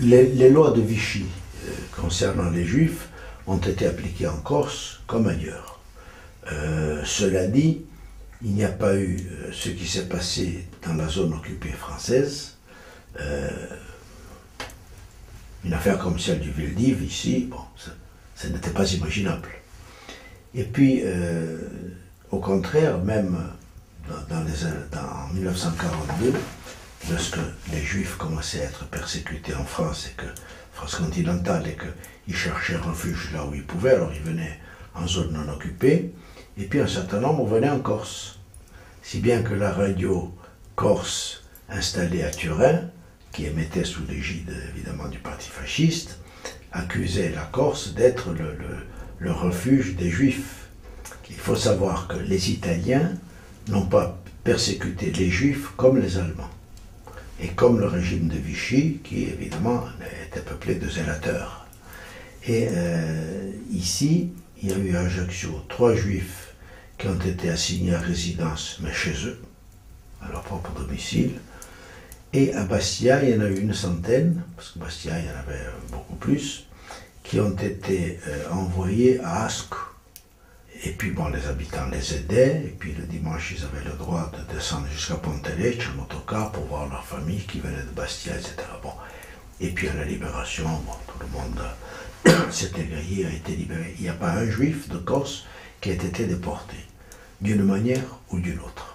les lois de Vichy concernant les Juifs ont été appliquées en Corse comme ailleurs. Cela dit, il n'y a pas eu ce qui s'est passé dans la zone occupée française. Une affaire comme celle du Veldiv, ici, bon, ça n'était pas imaginable. Et puis, au contraire, même en 1942, lorsque les Juifs commençaient à être persécutés en France, et que France continentale, et qu'ils cherchaient refuge là où ils pouvaient, alors ils venaient en zone non occupée, et puis un certain nombre venaient en Corse. Si bien que la radio corse installée à Turin, qui émettait sous l'égide évidemment du parti fasciste, accusait la Corse d'être le refuge des Juifs. Il faut savoir que les Italiens n'ont pas persécuté les Juifs comme les Allemands, et comme le régime de Vichy, qui évidemment était peuplé de zélateurs. Et ici, il y a eu à Ajaccio 3 Juifs qui ont été assignés à résidence, mais chez eux, à leur propre domicile. Et à Bastia, il y en a eu une centaine, parce que Bastia, il y en avait beaucoup plus, qui ont été envoyés à Ascq. Et puis bon, les habitants les aidaient, et puis le dimanche, ils avaient le droit de descendre jusqu'à Pontelecce en autocar pour voir leur famille qui venait de Bastia, etc. Bon. Et puis à la libération, bon, tout le monde s'était grillé, a été libéré. Il n'y a pas un juif de Corse qui ait été déporté, d'une manière ou d'une autre.